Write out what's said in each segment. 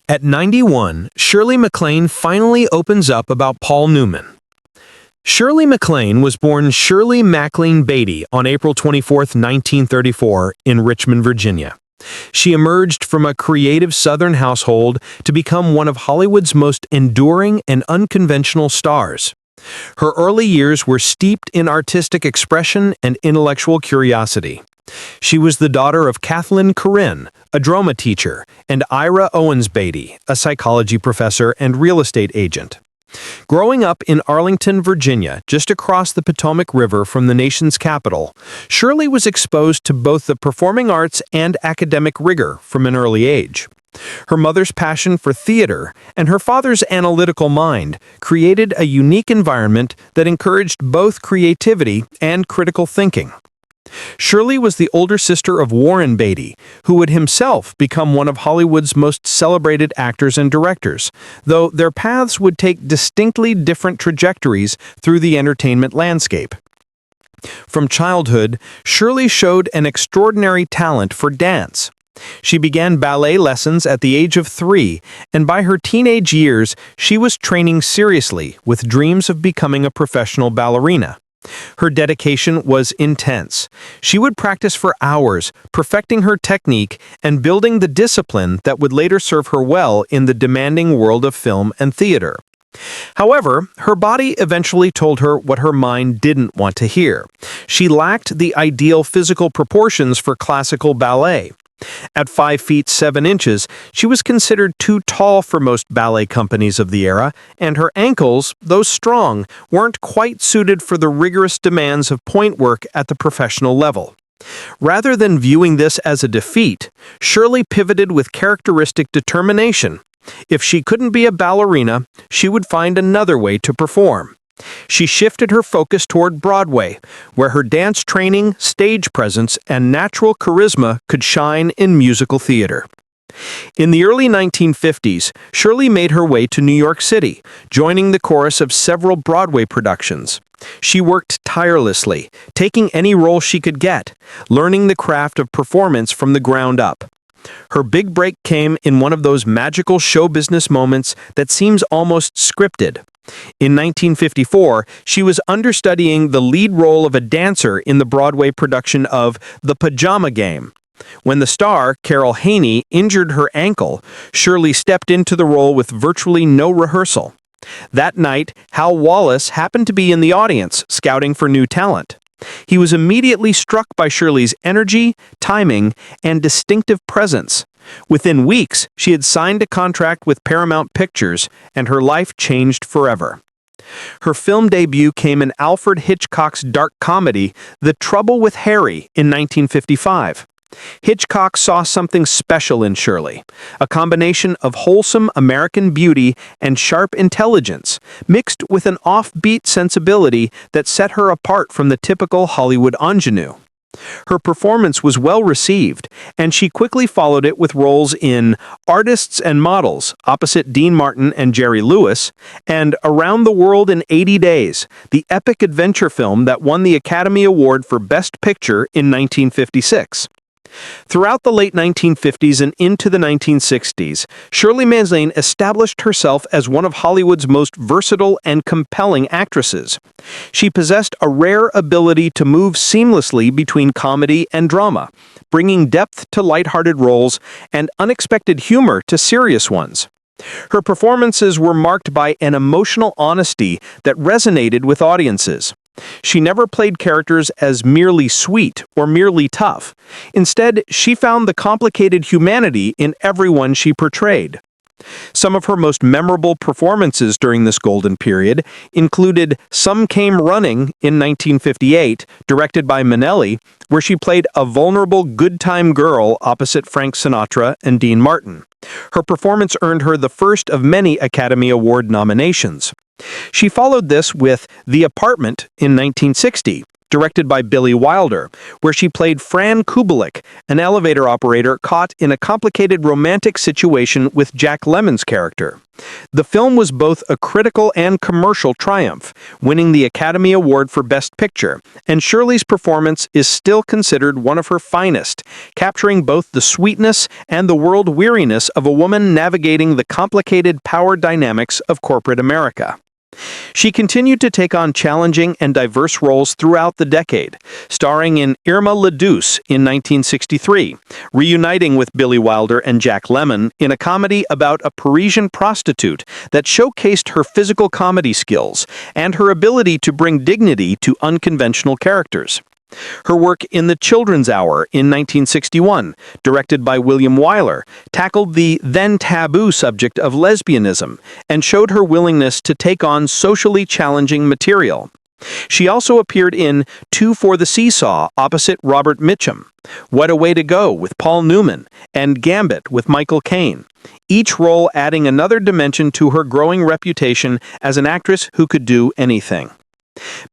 At 91, Shirley MacLaine finally opens up about Paul Newman. Shirley MacLaine was born Shirley MacLaine Beatty on April 24, 1934, in Richmond, Virginia. She emerged from a creative Southern household to become one of Hollywood's most enduring and unconventional stars. Her early years were steeped in artistic expression and intellectual curiosity. She was the daughter of Kathleen Corinne, a drama teacher, and Ira Owens Beatty, a psychology professor and real estate agent. Growing up in Arlington, Virginia, just across the Potomac River from the nation's capital, Shirley was exposed to both the performing arts and academic rigor from an early age. Her mother's passion for theater and her father's analytical mind created a unique environment that encouraged both creativity and critical thinking. Shirley was the older sister of Warren Beatty, who would himself become one of Hollywood's most celebrated actors and directors, though their paths would take distinctly different trajectories through the entertainment landscape. From childhood, Shirley showed an extraordinary talent for dance. She began ballet lessons at the age of 3, and by her teenage years, she was training seriously with dreams of becoming a professional ballerina. Her dedication was intense. She would practice for hours, perfecting her technique and building the discipline that would later serve her well in the demanding world of film and theater. However, her body eventually told her what her mind didn't want to hear. She lacked the ideal physical proportions for classical ballet. At 5 feet 7 inches, she was considered too tall for most ballet companies of the era, and her ankles, though strong, weren't quite suited for the rigorous demands of point work at the professional level. Rather than viewing this as a defeat, Shirley pivoted with characteristic determination. If she couldn't be a ballerina, she would find another way to perform. She shifted her focus toward Broadway, where her dance training, stage presence, and natural charisma could shine in musical theater. In the early 1950s, Shirley made her way to New York City, joining the chorus of several Broadway productions. She worked tirelessly, taking any role she could get, learning the craft of performance from the ground up. Her big break came in one of those magical show business moments that seems almost scripted. In 1954, she was understudying the lead role of a dancer in the Broadway production of The Pajama Game. When the star, Carol Haney, injured her ankle, Shirley stepped into the role with virtually no rehearsal. That night, Hal Wallace happened to be in the audience, scouting for new talent. He was immediately struck by Shirley's energy, timing, and distinctive presence. Within weeks, she had signed a contract with Paramount Pictures, and her life changed forever. Her film debut came in Alfred Hitchcock's dark comedy, The Trouble with Harry, in 1955. Hitchcock saw something special in Shirley, a combination of wholesome American beauty and sharp intelligence, mixed with an offbeat sensibility that set her apart from the typical Hollywood ingenue. Her performance was well received, and she quickly followed it with roles in Artists and Models, opposite Dean Martin and Jerry Lewis, and Around the World in 80 Days, the epic adventure film that won the Academy Award for Best Picture in 1956. Throughout the late 1950s and into the 1960s, Shirley MacLaine established herself as one of Hollywood's most versatile and compelling actresses. She possessed a rare ability to move seamlessly between comedy and drama, bringing depth to lighthearted roles and unexpected humor to serious ones. Her performances were marked by an emotional honesty that resonated with audiences. She never played characters as merely sweet or merely tough. Instead, she found the complicated humanity in everyone she portrayed. Some of her most memorable performances during this golden period included Some Came Running in 1958, directed by Minnelli, where she played a vulnerable good-time girl opposite Frank Sinatra and Dean Martin. Her performance earned her the first of many Academy Award nominations. She followed this with The Apartment in 1960, directed by Billy Wilder, where she played Fran Kubelik, an elevator operator caught in a complicated romantic situation with Jack Lemmon's character. The film was both a critical and commercial triumph, winning the Academy Award for Best Picture, and Shirley's performance is still considered one of her finest, capturing both the sweetness and the world weariness of a woman navigating the complicated power dynamics of corporate America. She continued to take on challenging and diverse roles throughout the decade, starring in Irma la Douce in 1963, reuniting with Billy Wilder and Jack Lemmon in a comedy about a Parisian prostitute that showcased her physical comedy skills and her ability to bring dignity to unconventional characters. Her work in The Children's Hour in 1961, directed by William Wyler, tackled the then taboo subject of lesbianism and showed her willingness to take on socially challenging material. She also appeared in Two for the Seesaw opposite Robert Mitchum, What a Way to Go with Paul Newman, and Gambit with Michael Caine, each role adding another dimension to her growing reputation as an actress who could do anything.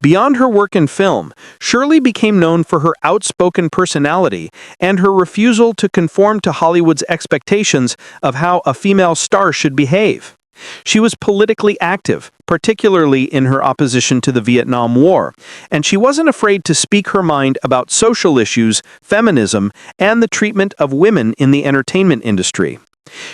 Beyond her work in film, Shirley became known for her outspoken personality and her refusal to conform to Hollywood's expectations of how a female star should behave. She was politically active, particularly in her opposition to the Vietnam War, and she wasn't afraid to speak her mind about social issues, feminism, and the treatment of women in the entertainment industry.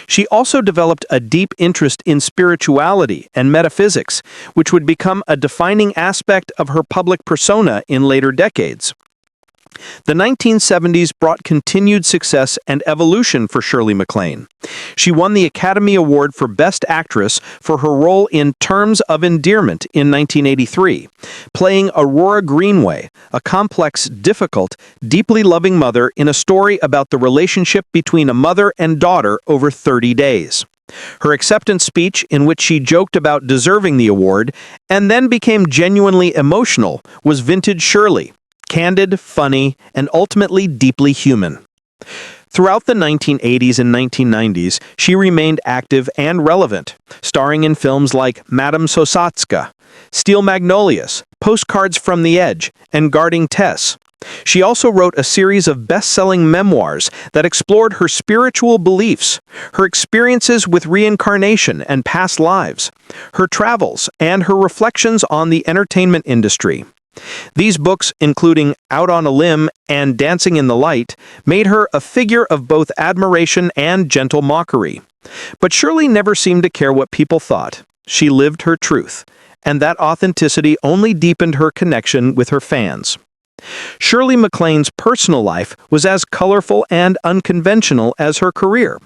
She also developed a deep interest in spirituality and metaphysics, which would become a defining aspect of her public persona in later decades. The 1970s brought continued success and evolution for Shirley MacLaine. She won the Academy Award for Best Actress for her role in Terms of Endearment in 1983, playing Aurora Greenway, a complex, difficult, deeply loving mother in a story about the relationship between a mother and daughter over 30 days. Her acceptance speech, in which she joked about deserving the award and then became genuinely emotional, was vintage Shirley. Candid, funny, and ultimately deeply human. Throughout the 1980s and 1990s, she remained active and relevant, starring in films like Madame Sosatska, Steel Magnolias, Postcards from the Edge, and Guarding Tess. She also wrote a series of best-selling memoirs that explored her spiritual beliefs, her experiences with reincarnation and past lives, her travels, and her reflections on the entertainment industry. These books, including Out on a Limb and Dancing in the Light, made her a figure of both admiration and gentle mockery. But Shirley never seemed to care what people thought. She lived her truth, and that authenticity only deepened her connection with her fans. Shirley MacLaine's personal life was as colorful and unconventional as her career.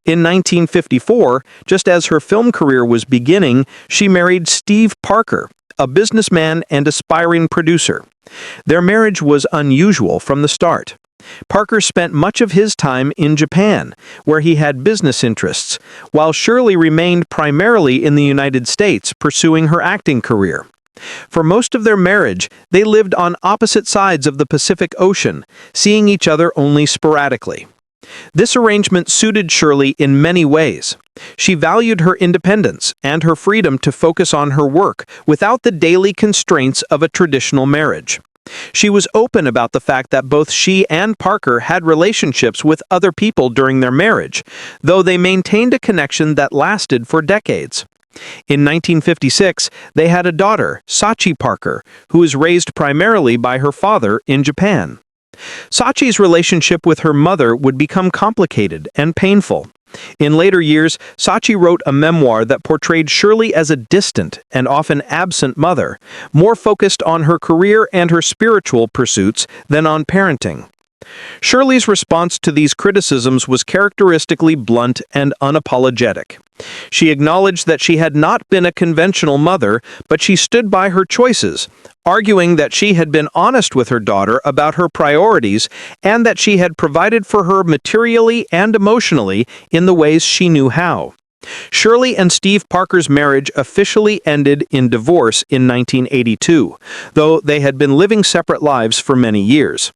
In 1954, just as her film career was beginning, she married Steve Parker, a businessman and aspiring producer. Their marriage was unusual from the start. Parker spent much of his time in Japan, where he had business interests, while Shirley remained primarily in the United States, pursuing her acting career. For most of their marriage, they lived on opposite sides of the Pacific Ocean, seeing each other only sporadically. This arrangement suited Shirley in many ways. She valued her independence and her freedom to focus on her work without the daily constraints of a traditional marriage. She was open about the fact that both she and Parker had relationships with other people during their marriage, though they maintained a connection that lasted for decades. In 1956, they had a daughter, Sachi Parker, who was raised primarily by her father in Japan. Sachi's relationship with her mother would become complicated and painful. In later years, Sachi wrote a memoir that portrayed Shirley as a distant and often absent mother, more focused on her career and her spiritual pursuits than on parenting. Shirley's response to these criticisms was characteristically blunt and unapologetic. She acknowledged that she had not been a conventional mother, but she stood by her choices, arguing that she had been honest with her daughter about her priorities and that she had provided for her materially and emotionally in the ways she knew how. Shirley and Steve Parker's marriage officially ended in divorce in 1982, though they had been living separate lives for many years.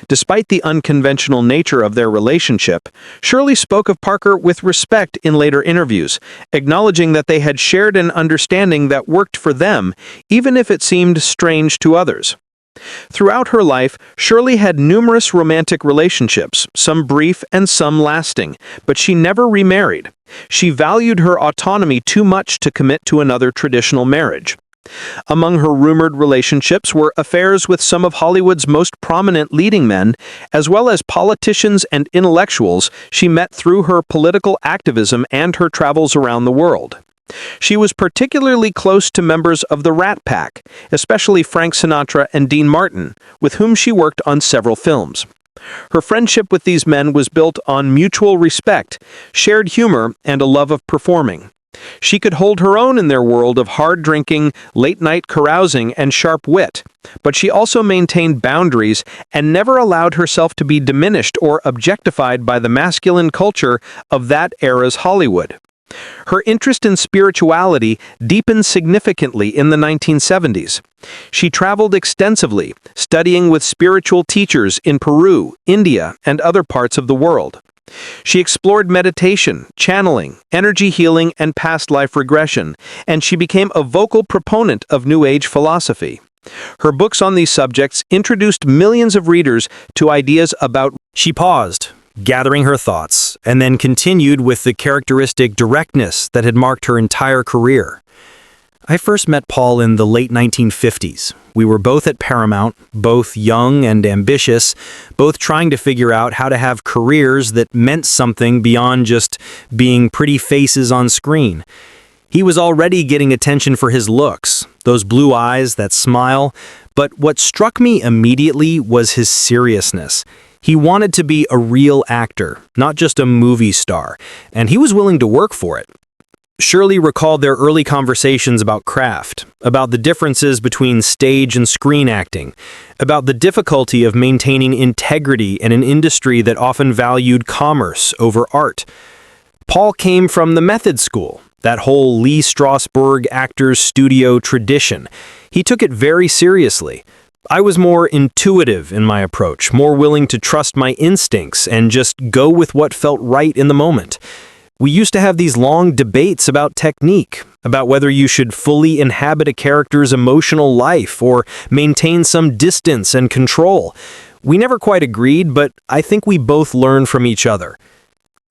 Despite the unconventional nature of their relationship, Shirley spoke of Parker with respect in later interviews, acknowledging that they had shared an understanding that worked for them, even if it seemed strange to others. Throughout her life, Shirley had numerous romantic relationships, some brief and some lasting, but she never remarried. She valued her autonomy too much to commit to another traditional marriage. Among her rumored relationships were affairs with some of Hollywood's most prominent leading men, as well as politicians and intellectuals she met through her political activism and her travels around the world. She was particularly close to members of the Rat Pack, especially Frank Sinatra and Dean Martin, with whom she worked on several films. Her friendship with these men was built on mutual respect, shared humor, and a love of performing. She could hold her own in their world of hard drinking, late-night carousing, and sharp wit, but she also maintained boundaries and never allowed herself to be diminished or objectified by the masculine culture of that era's Hollywood. Her interest in spirituality deepened significantly in the 1970s. She traveled extensively, studying with spiritual teachers in Peru, India, and other parts of the world. She explored meditation, channeling, energy healing, and past life regression, and she became a vocal proponent of New Age philosophy. Her books on these subjects introduced millions of readers to ideas about... She paused, gathering her thoughts, and then continued with the characteristic directness that had marked her entire career. I first met Paul in the late 1950s. We were both at Paramount, both young and ambitious, both trying to figure out how to have careers that meant something beyond just being pretty faces on screen. He was already getting attention for his looks, those blue eyes, that smile, but what struck me immediately was his seriousness. He wanted to be a real actor, not just a movie star, and he was willing to work for it. Shirley recalled their early conversations about craft, about the differences between stage and screen acting, about the difficulty of maintaining integrity in an industry that often valued commerce over art. Paul came from the method school, that whole Lee Strasberg actors studio tradition. He took it very seriously. I was more intuitive in my approach, more willing to trust my instincts and just go with what felt right in the moment. We used to have these long debates about technique, about whether you should fully inhabit a character's emotional life or maintain some distance and control. We never quite agreed, but I think we both learned from each other.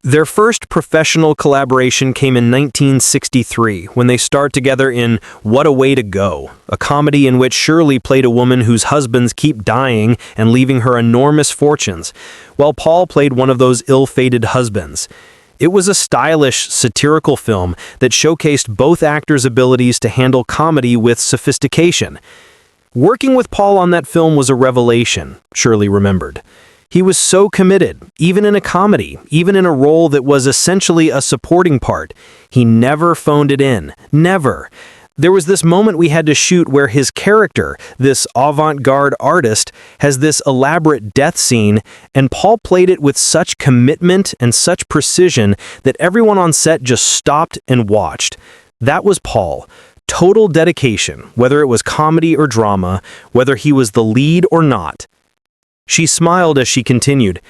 Their first professional collaboration came in 1963, when they starred together in What a Way to Go, a comedy in which Shirley played a woman whose husbands keep dying and leaving her enormous fortunes, while Paul played one of those ill-fated husbands. It was a stylish, satirical film that showcased both actors' abilities to handle comedy with sophistication. Working with Paul on that film was a revelation, Shirley remembered. He was so committed, even in a comedy, even in a role that was essentially a supporting part. He never phoned it in. Never. There was this moment we had to shoot where his character, this avant-garde artist, has this elaborate death scene, and Paul played it with such commitment and such precision that everyone on set just stopped and watched. That was Paul. Total dedication, whether it was comedy or drama, whether he was the lead or not. She smiled as she continued,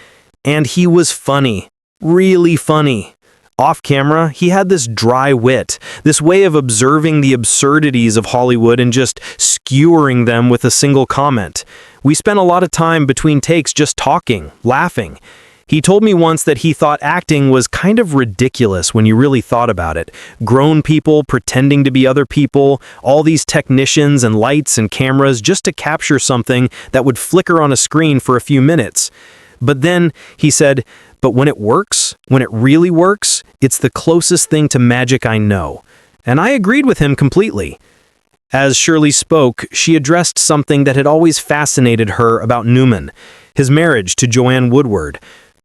and he was funny, really funny. Off camera, he had this dry wit, this way of observing the absurdities of Hollywood and just skewering them with a single comment. We spent a lot of time between takes just talking, laughing. He told me once that he thought acting was kind of ridiculous when you really thought about it. Grown people pretending to be other people, all these technicians and lights and cameras just to capture something that would flicker on a screen for a few minutes. But then, he said, but when it works, when it really works, it's the closest thing to magic I know. And I agreed with him completely. As Shirley spoke, she addressed something that had always fascinated her about Newman, his marriage to Joanne Woodward.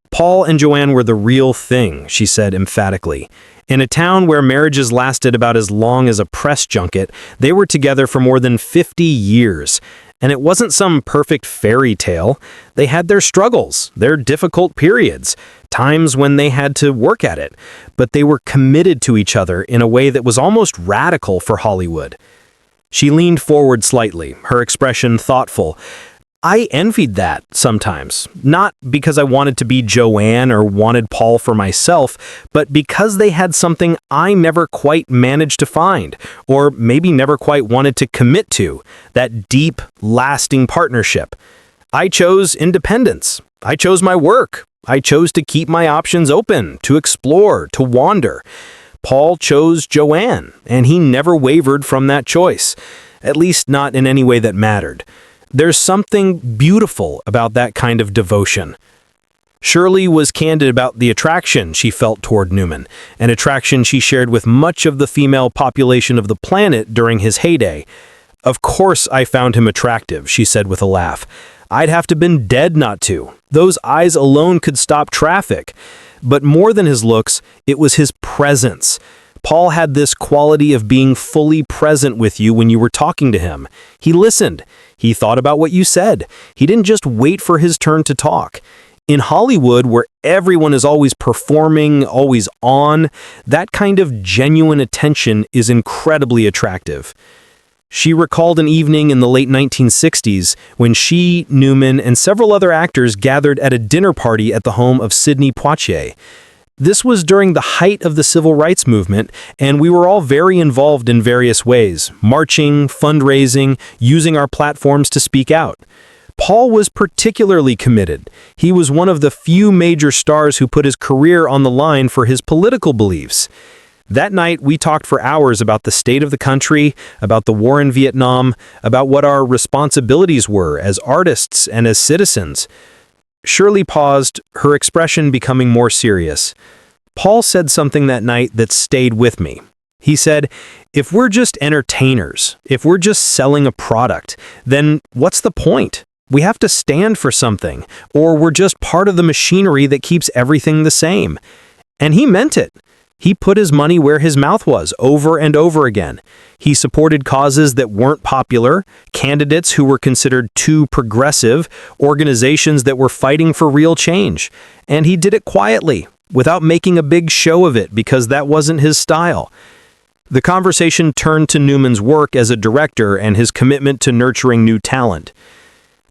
Paul and Joanne were the real thing, she said emphatically. In a town where marriages lasted about as long as a press junket, they were together for more than 50 years. And it wasn't some perfect fairy tale. They had their struggles, their difficult periods, times when they had to work at it. But they were committed to each other in a way that was almost radical for Hollywood. She leaned forward slightly, her expression thoughtful. I envied that sometimes, not because I wanted to be Joanne or wanted Paul for myself, but because they had something I never quite managed to find, or maybe never quite wanted to commit to, that deep, lasting partnership. I chose independence. I chose my work. I chose to keep my options open, to explore, to wander. Paul chose Joanne, and he never wavered from that choice, at least not in any way that mattered. There's something beautiful about that kind of devotion. Shirley was candid about the attraction she felt toward Newman, an attraction she shared with much of the female population of the planet during his heyday. "Of course I found him attractive," she said with a laugh. "I'd have to been dead not to. Those eyes alone could stop traffic." But more than his looks, it was his presence. Paul had this quality of being fully present with you when you were talking to him. He listened. He thought about what you said. He didn't just wait for his turn to talk. In Hollywood, where everyone is always performing, always on, that kind of genuine attention is incredibly attractive. She recalled an evening in the late 1960s when she, Newman, and several other actors gathered at a dinner party at the home of Sidney Poitier. This was during the height of the civil rights movement, and we were all very involved in various ways, marching, fundraising, using our platforms to speak out. Paul was particularly committed. He was one of the few major stars who put his career on the line for his political beliefs. That night, we talked for hours about the state of the country, about the war in Vietnam, about what our responsibilities were as artists and as citizens. Shirley paused, her expression becoming more serious. Paul said something that night that stayed with me. He said, "If we're just entertainers, if we're just selling a product, then what's the point? We have to stand for something, or we're just part of the machinery that keeps everything the same." And he meant it. He put his money where his mouth was over and over again. He supported causes that weren't popular, candidates who were considered too progressive, organizations that were fighting for real change. And he did it quietly, without making a big show of it, because that wasn't his style. The conversation turned to Newman's work as a director and his commitment to nurturing new talent.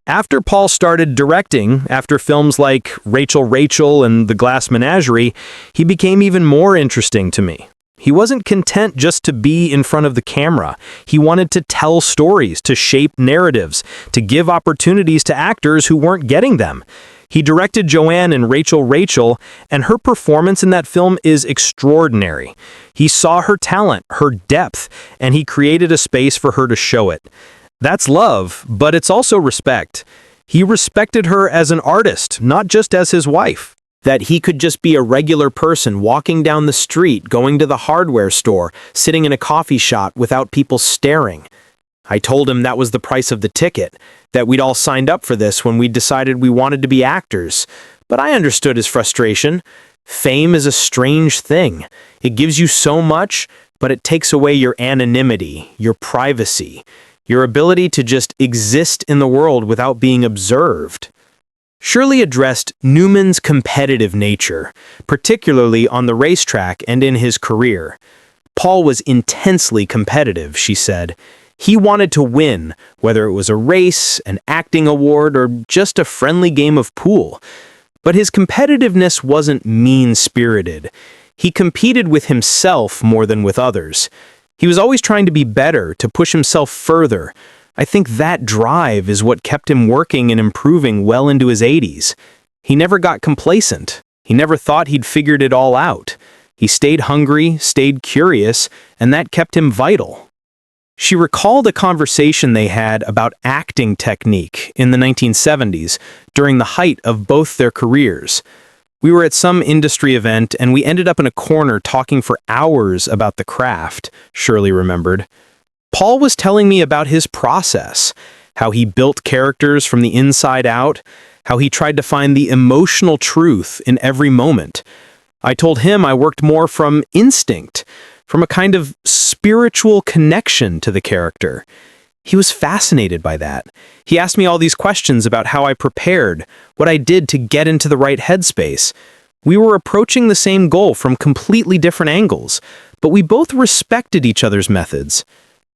After Paul started directing, after films like Rachel and The Glass Menagerie, he became even more interesting to me. He wasn't content just to be in front of the camera. He wanted to tell stories, to shape narratives, to give opportunities to actors who weren't getting them. He directed Joanne in Rachel, and her performance in that film is extraordinary. He saw her talent, her depth, and he created a space for her to show it. That's love, but it's also respect. He respected her as an artist, not just as his wife. That he could just be a regular person walking down the street, going to the hardware store, sitting in a coffee shop without people staring. I told him that was the price of the ticket, that we'd all signed up for this when we decided we wanted to be actors. But I understood his frustration. Fame is a strange thing. It gives you so much, but it takes away your anonymity, your privacy, your ability to just exist in the world without being observed. Shirley addressed Newman's competitive nature, particularly on the racetrack and in his career. Paul was intensely competitive, she said. He wanted to win, whether it was a race, an acting award, or just a friendly game of pool. But his competitiveness wasn't mean-spirited. He competed with himself more than with others. He was always trying to be better, to push himself further. I think that drive is what kept him working and improving well into his 80s. He never got complacent. He never thought he'd figured it all out. He stayed hungry, stayed curious, and that kept him vital. She recalled a conversation they had about acting technique in the 1970s, during the height of both their careers. We were at some industry event, and we ended up in a corner talking for hours about the craft, Shirley remembered. Paul was telling me about his process, how he built characters from the inside out, how he tried to find the emotional truth in every moment. I told him I worked more from instinct, from a kind of spiritual connection to the character. He was fascinated by that. He asked me all these questions about how I prepared, what I did to get into the right headspace. We were approaching the same goal from completely different angles, but we both respected each other's methods.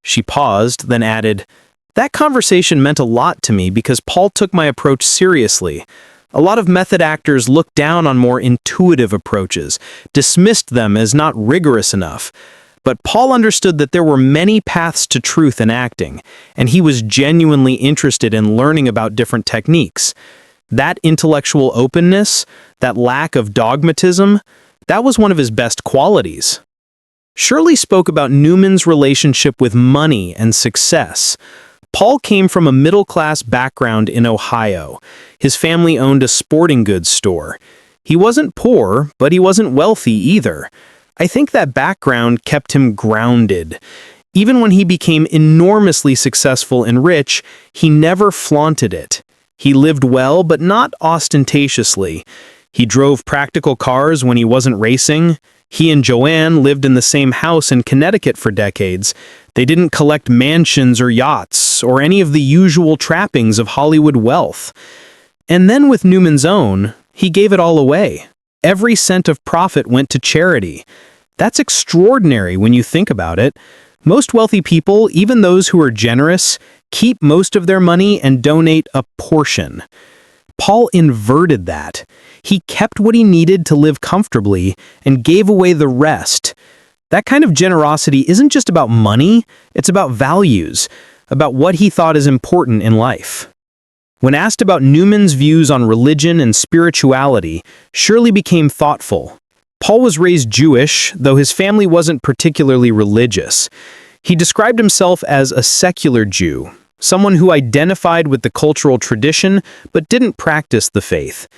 She paused, then added, That conversation meant a lot to me because Paul took my approach seriously. A lot of method actors looked down on more intuitive approaches, dismissed them as not rigorous enough. But Paul understood that there were many paths to truth in acting, and he was genuinely interested in learning about different techniques. That intellectual openness, that lack of dogmatism, that was one of his best qualities. Shirley spoke about Newman's relationship with money and success. Paul came from a middle-class background in Ohio. His family owned a sporting goods store. He wasn't poor, but he wasn't wealthy either. I think that background kept him grounded. Even when he became enormously successful and rich, he never flaunted it. He lived well, but not ostentatiously. He drove practical cars when he wasn't racing. He and Joanne lived in the same house in Connecticut for decades. They didn't collect mansions or yachts or any of the usual trappings of Hollywood wealth. And then with Newman's Own, he gave it all away. Every cent of profit went to charity. That's extraordinary when you think about it. Most wealthy people, even those who are generous, keep most of their money and donate a portion. Paul inverted that. He kept what he needed to live comfortably and gave away the rest. That kind of generosity isn't just about money, it's about values, about what he thought is important in life. When asked about Newman's views on religion and spirituality, Shirley became thoughtful. Paul was raised Jewish, though his family wasn't particularly religious. He described himself as a secular Jew, someone who identified with the cultural tradition but didn't practice the faith.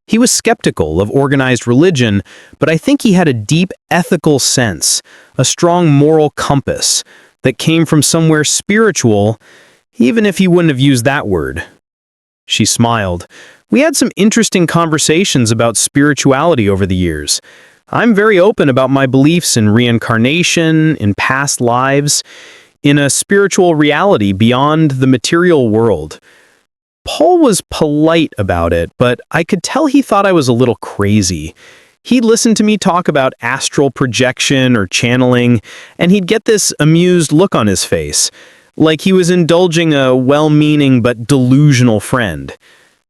He was skeptical of organized religion, but I think he had a deep ethical sense, a strong moral compass that came from somewhere spiritual, even if he wouldn't have used that word. She smiled. We had some interesting conversations about spirituality over the years. I'm very open about my beliefs in reincarnation, in past lives, in a spiritual reality beyond the material world. Paul was polite about it, but I could tell he thought I was a little crazy. He'd listen to me talk about astral projection or channeling, and he'd get this amused look on his face, like he was indulging a well-meaning but delusional friend.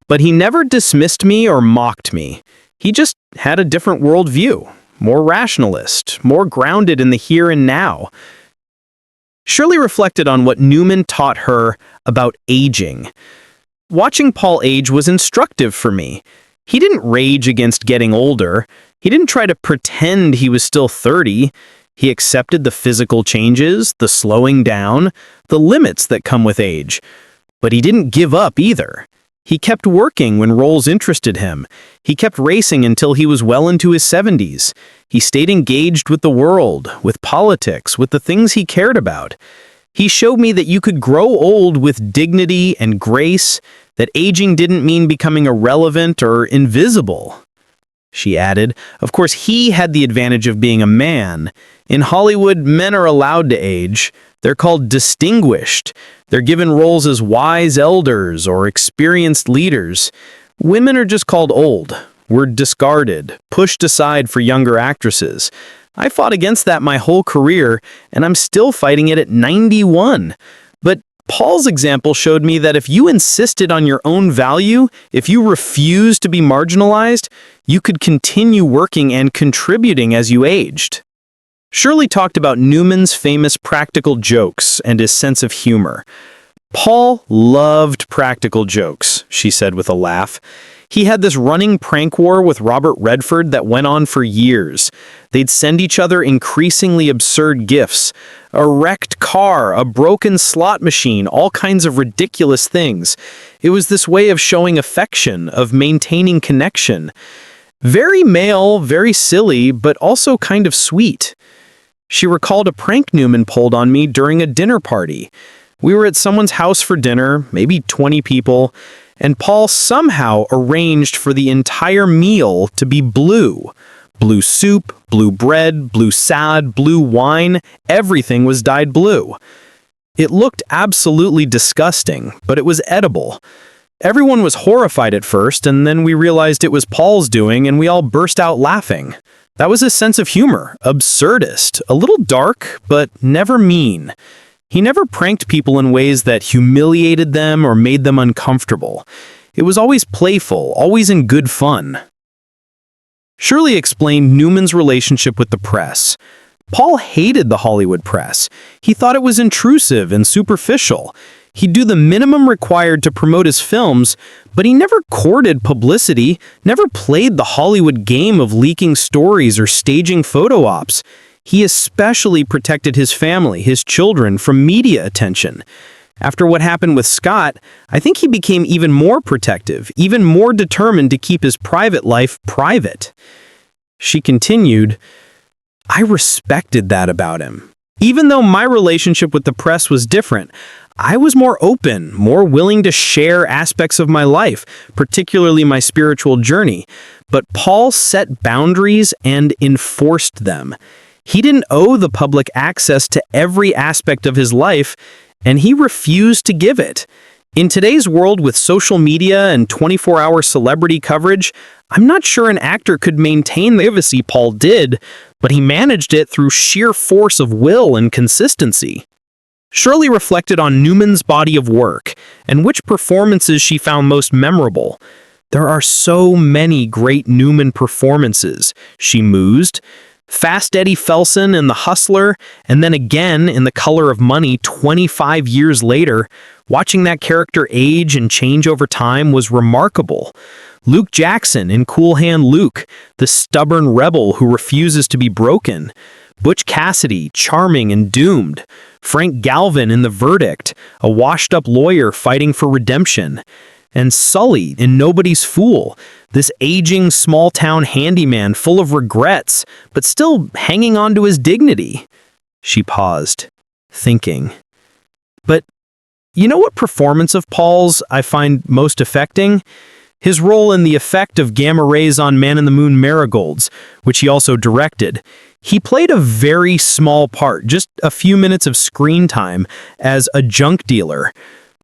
But he never dismissed me or mocked me. He just had a different worldview, more rationalist, more grounded in the here and now. Shirley reflected on what Newman taught her about aging. Watching Paul age was instructive for me. He didn't rage against getting older. He didn't try to pretend he was still 30. He accepted the physical changes, the slowing down, the limits that come with age. But he didn't give up either. He kept working when roles interested him. He kept racing until he was well into his 70s. He stayed engaged with the world, with politics, with the things he cared about. He showed me that you could grow old with dignity and grace, that aging didn't mean becoming irrelevant or invisible. She added, of course, he had the advantage of being a man. In Hollywood, men are allowed to age. They're called distinguished. They're given roles as wise elders or experienced leaders. Women are just called old. We're discarded, pushed aside for younger actresses. I fought against that my whole career, and I'm still fighting it at 91. But Paul's example showed me that if you insisted on your own value, if you refused to be marginalized, you could continue working and contributing as you aged. Shirley talked about Newman's famous practical jokes and his sense of humor. Paul loved practical jokes, she said with a laugh. He had this running prank war with Robert Redford that went on for years. They'd send each other increasingly absurd gifts. A wrecked car, a broken slot machine, all kinds of ridiculous things. It was this way of showing affection, of maintaining connection. Very male, very silly, but also kind of sweet. She recalled a prank Newman pulled on me during a dinner party. We were at someone's house for dinner, maybe 20 people, and Paul somehow arranged for the entire meal to be blue. Blue soup, blue bread, blue salad, blue wine, everything was dyed blue. It looked absolutely disgusting, but it was edible. Everyone was horrified at first, and then we realized it was Paul's doing, and we all burst out laughing. That was his sense of humor, absurdist, a little dark, but never mean. He never pranked people in ways that humiliated them or made them uncomfortable. It was always playful, always in good fun. Shirley explained Newman's relationship with the press. Paul hated the Hollywood press. He thought it was intrusive and superficial. He'd do the minimum required to promote his films, but he never courted publicity, never played the Hollywood game of leaking stories or staging photo ops. He especially protected his family, his children, from media attention. After what happened with Scott, I think he became even more protective, even more determined to keep his private life private. She continued, I respected that about him. Even though my relationship with the press was different, I was more open, more willing to share aspects of my life, particularly my spiritual journey. But Paul set boundaries and enforced them. He didn't owe the public access to every aspect of his life, and he refused to give it. In today's world with social media and 24-hour celebrity coverage, I'm not sure an actor could maintain the privacy Paul did, but he managed it through sheer force of will and consistency. Shirley reflected on Newman's body of work and which performances she found most memorable. There are so many great Newman performances, she mused. Fast Eddie Felson in The Hustler, and then again in The Color of Money 25 years later. Watching that character age and change over time was remarkable. Luke Jackson in Cool Hand Luke, the stubborn rebel who refuses to be broken. Butch Cassidy, charming and doomed. Frank Galvin in The Verdict, a washed-up lawyer fighting for redemption. And Sully in Nobody's Fool, this aging small-town handyman full of regrets, but still hanging on to his dignity. She paused, thinking. But you know what performance of Paul's I find most affecting? His role in the effect of gamma rays on Man in the Moon marigolds, which he also directed. He played a very small part, just a few minutes of screen time, as a junk dealer.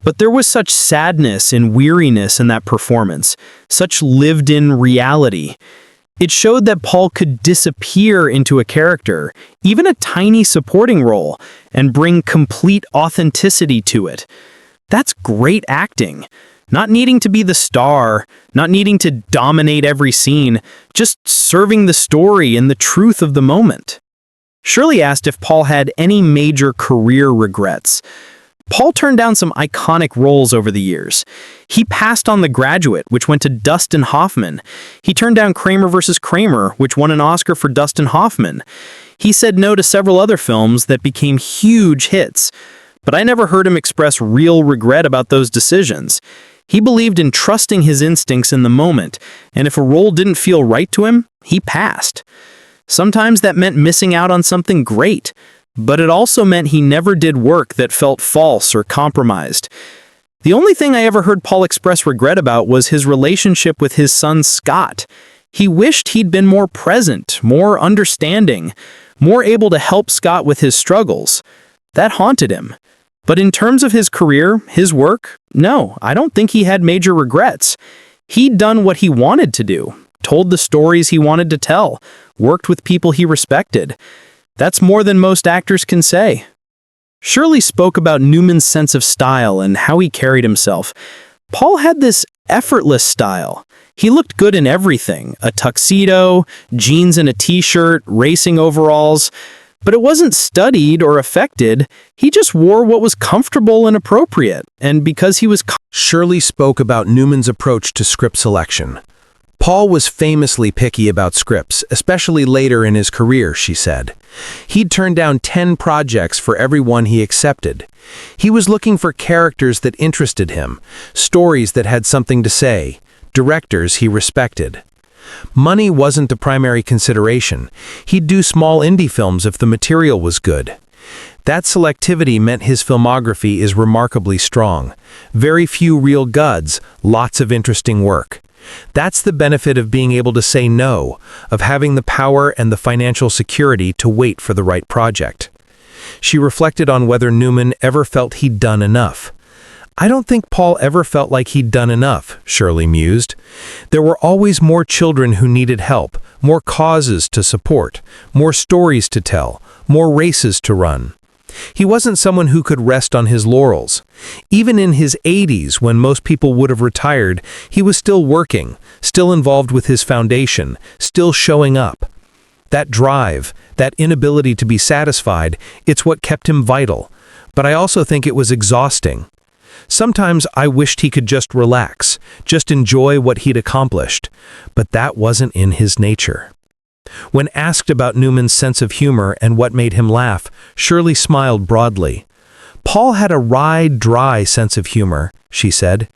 But there was such sadness and weariness in that performance, such lived-in reality. It showed that Paul could disappear into a character, even a tiny supporting role, and bring complete authenticity to it. That's great acting. Not needing to be the star, not needing to dominate every scene, just serving the story and the truth of the moment. Shirley asked if Paul had any major career regrets. Paul turned down some iconic roles over the years. He passed on The Graduate, which went to Dustin Hoffman. He turned down Kramer vs. Kramer, which won an Oscar for Dustin Hoffman. He said no to several other films that became huge hits. But I never heard him express real regret about those decisions. He believed in trusting his instincts in the moment, and if a role didn't feel right to him, he passed. Sometimes that meant missing out on something great, but it also meant he never did work that felt false or compromised. The only thing I ever heard Paul express regret about was his relationship with his son Scott. He wished he'd been more present, more understanding, more able to help Scott with his struggles. That haunted him. But in terms of his career, his work, no, I don't think he had major regrets. He'd done what he wanted to do, told the stories he wanted to tell, worked with people he respected. That's more than most actors can say. Shirley spoke about Newman's sense of style and how he carried himself. Paul had this effortless style. He looked good in everything, a tuxedo, jeans and a t-shirt, racing overalls. But it wasn't studied or affected. He just wore what was comfortable and appropriate. And because he was... Shirley spoke about Newman's approach to script selection. Paul was famously picky about scripts, especially later in his career, she said. He'd turned down 10 projects for every one he accepted. He was looking for characters that interested him, stories that had something to say, directors he respected. Money wasn't the primary consideration. He'd do small indie films if the material was good. That selectivity meant his filmography is remarkably strong. Very few real duds, lots of interesting work. That's the benefit of being able to say no, of having the power and the financial security to wait for the right project. She reflected on whether Newman ever felt he'd done enough. I don't think Paul ever felt like he'd done enough, Shirley mused. There were always more children who needed help, more causes to support, more stories to tell, more races to run. He wasn't someone who could rest on his laurels. Even in his 80s, when most people would have retired, he was still working, still involved with his foundation, still showing up. That drive, that inability to be satisfied, it's what kept him vital. But I also think it was exhausting. Sometimes I wished he could just relax, just enjoy what he'd accomplished. But that wasn't in his nature. When asked about Newman's sense of humor and what made him laugh, Shirley smiled broadly. Paul had a wry, dry sense of humor, she said.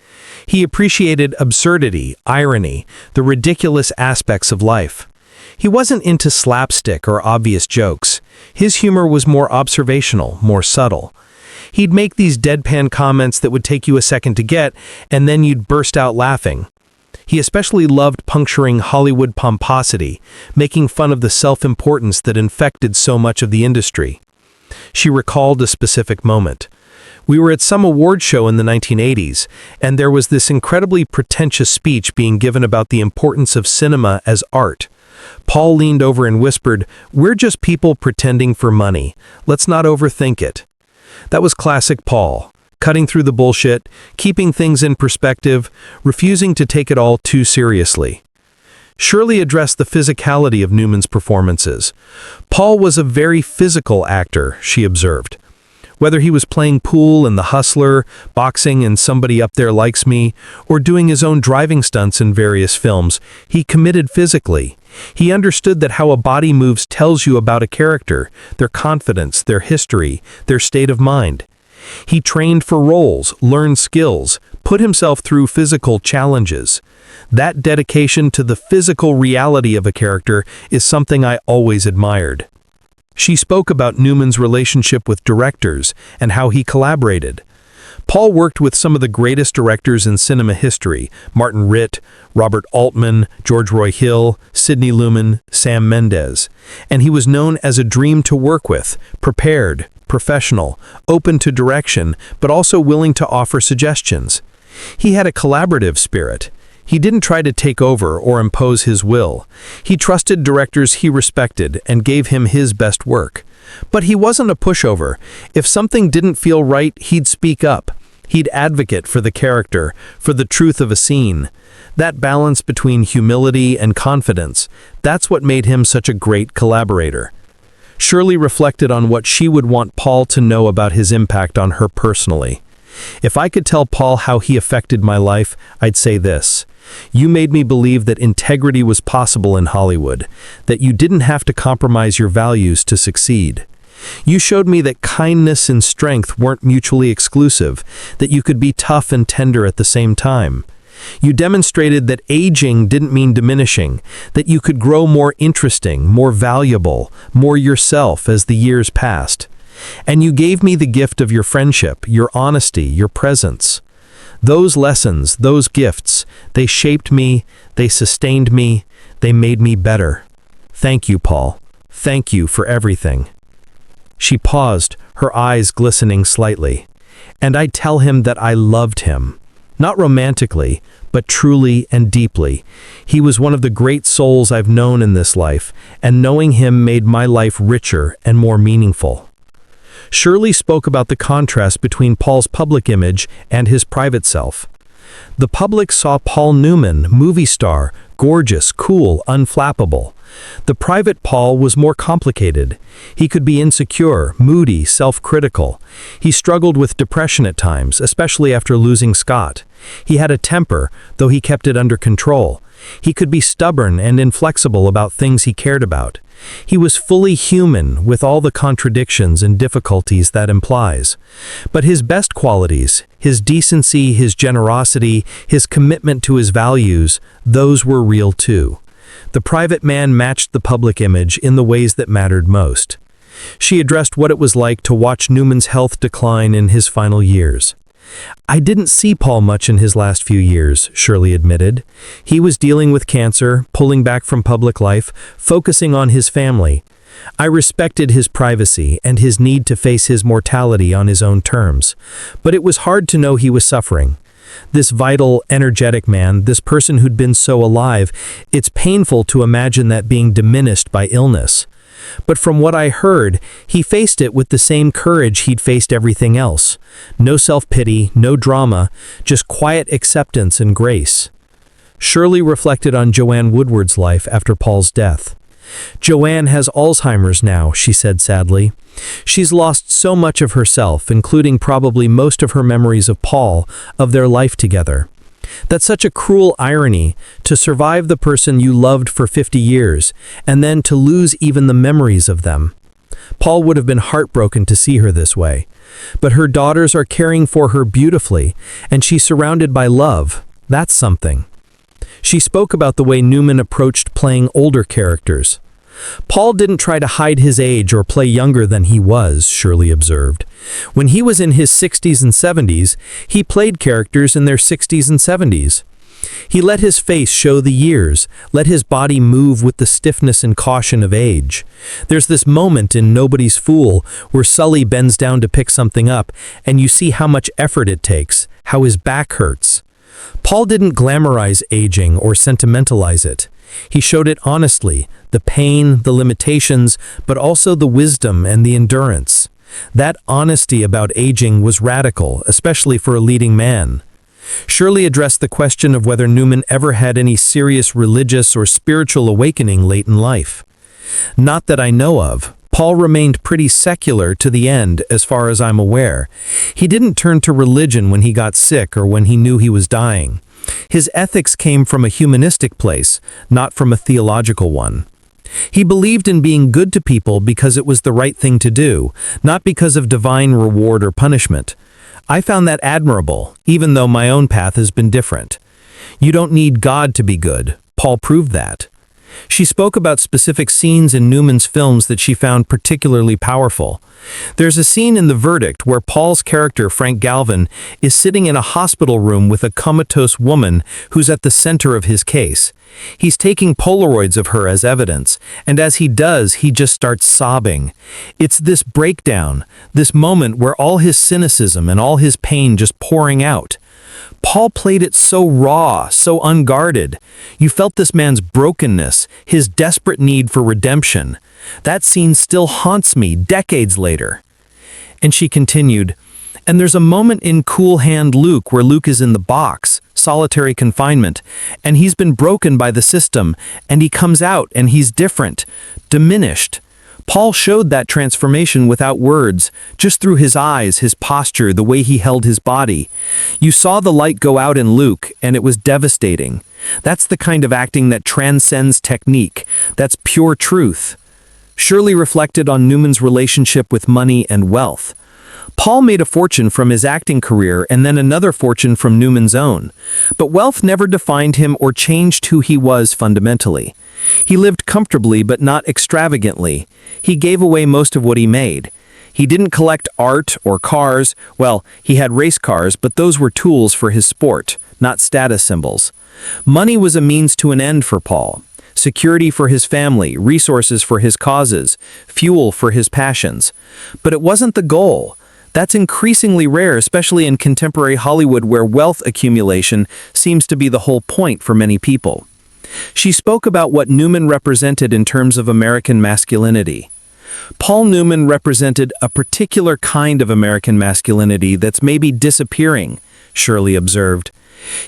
He appreciated absurdity, irony, the ridiculous aspects of life. He wasn't into slapstick or obvious jokes. His humor was more observational, more subtle. He'd make these deadpan comments that would take you a second to get, and then you'd burst out laughing. He especially loved puncturing Hollywood pomposity, making fun of the self-importance that infected so much of the industry. She recalled a specific moment. We were at some award show in the 1980s, and there was this incredibly pretentious speech being given about the importance of cinema as art. Paul leaned over and whispered, "We're just people pretending for money. Let's not overthink it." That was classic Paul. Cutting through the bullshit, keeping things in perspective, refusing to take it all too seriously. Shirley addressed the physicality of Newman's performances. Paul was a very physical actor, she observed. Whether he was playing pool in The Hustler, boxing in Somebody Up There Likes Me, or doing his own driving stunts in various films, he committed physically. He understood that how a body moves tells you about a character, their confidence, their history, their state of mind. He trained for roles, learned skills, put himself through physical challenges. That dedication to the physical reality of a character is something I always admired. She spoke about Newman's relationship with directors and how he collaborated. Paul worked with some of the greatest directors in cinema history: Martin Ritt, Robert Altman, George Roy Hill, Sidney Lumet, Sam Mendes. And he was known as a dream to work with, prepared, professional, open to direction, but also willing to offer suggestions. He had a collaborative spirit. He didn't try to take over or impose his will. He trusted directors he respected and gave him his best work. But he wasn't a pushover. If something didn't feel right, he'd speak up. He'd advocate for the character, for the truth of a scene. That balance between humility and confidence, that's what made him such a great collaborator. Shirley reflected on what she would want Paul to know about his impact on her personally. If I could tell Paul how he affected my life, I'd say this: you made me believe that integrity was possible in Hollywood, that you didn't have to compromise your values to succeed. You showed me that kindness and strength weren't mutually exclusive, that you could be tough and tender at the same time. You demonstrated that aging didn't mean diminishing, that you could grow more interesting, more valuable, more yourself as the years passed. And you gave me the gift of your friendship, your honesty, your presence. Those lessons, those gifts, they shaped me, they sustained me, they made me better. Thank you, Paul. Thank you for everything. She paused, her eyes glistening slightly. And I tell him that I loved him. Not romantically, but truly and deeply. He was one of the great souls I've known in this life, and knowing him made my life richer and more meaningful. Shirley spoke about the contrast between Paul's public image and his private self. The public saw Paul Newman, movie star, gorgeous, cool, unflappable. The private Paul was more complicated. He could be insecure, moody, self-critical. He struggled with depression at times, especially after losing Scott. He had a temper, though he kept it under control. He could be stubborn and inflexible about things he cared about. He was fully human, with all the contradictions and difficulties that implies. But his best qualities, his decency, his generosity, his commitment to his values, those were real too. The private man matched the public image in the ways that mattered most. She addressed what it was like to watch Newman's health decline in his final years. I didn't see Paul much in his last few years, Shirley admitted. He was dealing with cancer, pulling back from public life, focusing on his family. I respected his privacy and his need to face his mortality on his own terms. But it was hard to know he was suffering. This vital, energetic man, this person who'd been so alive, it's painful to imagine that being diminished by illness. But from what I heard, he faced it with the same courage he'd faced everything else. No self-pity, no drama, just quiet acceptance and grace. Shirley reflected on Joanne Woodward's life after Paul's death. "Joanne has Alzheimer's now," she said sadly. "She's lost so much of herself, including probably most of her memories of Paul, of their life together. That's such a cruel irony, to survive the person you loved for 50 years, and then to lose even the memories of them." Paul would have been heartbroken to see her this way. But her daughters are caring for her beautifully, and she's surrounded by love. That's something. She spoke about the way Newman approached playing older characters. "Paul didn't try to hide his age or play younger than he was," Shirley observed. "When he was in his 60s and 70s, he played characters in their 60s and 70s. He let his face show the years, let his body move with the stiffness and caution of age. There's this moment in Nobody's Fool where Sully bends down to pick something up, and you see how much effort it takes, how his back hurts. Paul didn't glamorize aging or sentimentalize it. He showed it honestly, the pain, the limitations, but also the wisdom and the endurance. That honesty about aging was radical, especially for a leading man." Shirley addressed the question of whether Newman ever had any serious religious or spiritual awakening late in life. "Not that I know of. Paul remained pretty secular to the end, as far as I'm aware. He didn't turn to religion when he got sick or when he knew he was dying. His ethics came from a humanistic place, not from a theological one. He believed in being good to people because it was the right thing to do, not because of divine reward or punishment. I found that admirable, even though my own path has been different. You don't need God to be good. Paul proved that." She spoke about specific scenes in Newman's films that she found particularly powerful. There's a scene in The Verdict where Paul's character, Frank Galvin, is sitting in a hospital room with a comatose woman who's at the center of his case. He's taking Polaroids of her as evidence, and as he does, he just starts sobbing. It's this breakdown, this moment where all his cynicism and all his pain just pouring out. Paul played it so raw, so unguarded. You felt this man's brokenness, his desperate need for redemption. That scene still haunts me decades later. And she continued, "And there's a moment in Cool Hand Luke where Luke is in the box, solitary confinement, and he's been broken by the system, and he comes out and he's different, diminished. Paul showed that transformation without words, just through his eyes, his posture, the way he held his body. You saw the light go out in Luke, and it was devastating. That's the kind of acting that transcends technique. That's pure truth." Shirley reflected on Newman's relationship with money and wealth. Paul made a fortune from his acting career and then another fortune from Newman's own. But wealth never defined him or changed who he was fundamentally. He lived comfortably but not extravagantly. He gave away most of what he made. He didn't collect art or cars. Well, he had race cars, but those were tools for his sport, not status symbols. Money was a means to an end for Paul. Security for his family, resources for his causes, fuel for his passions. But it wasn't the goal. That's increasingly rare, especially in contemporary Hollywood where wealth accumulation seems to be the whole point for many people. She spoke about what Newman represented in terms of American masculinity. Paul Newman represented a particular kind of American masculinity that's maybe disappearing, Shirley observed.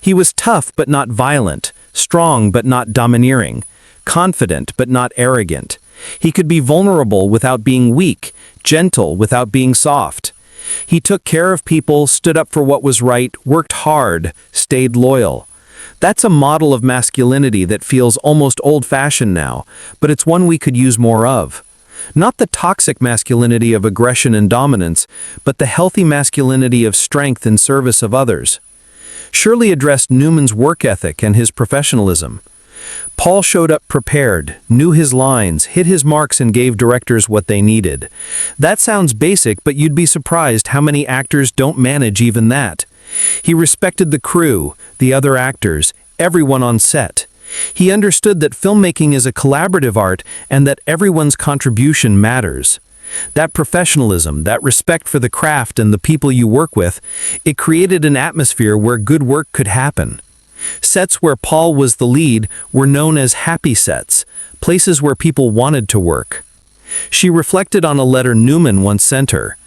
He was tough but not violent, strong but not domineering, confident but not arrogant. He could be vulnerable without being weak, gentle without being soft. He took care of people, stood up for what was right, worked hard, stayed loyal. That's a model of masculinity that feels almost old-fashioned now, but it's one we could use more of. Not the toxic masculinity of aggression and dominance, but the healthy masculinity of strength and service of others. Shirley addressed Newman's work ethic and his professionalism. Paul showed up prepared, knew his lines, hit his marks, and gave directors what they needed. That sounds basic, but you'd be surprised how many actors don't manage even that. He respected the crew, the other actors, everyone on set. He understood that filmmaking is a collaborative art and that everyone's contribution matters. That professionalism, that respect for the craft and the people you work with, it created an atmosphere where good work could happen. Sets where Paul was the lead were known as happy sets, places where people wanted to work. She reflected on a letter Newman once sent her,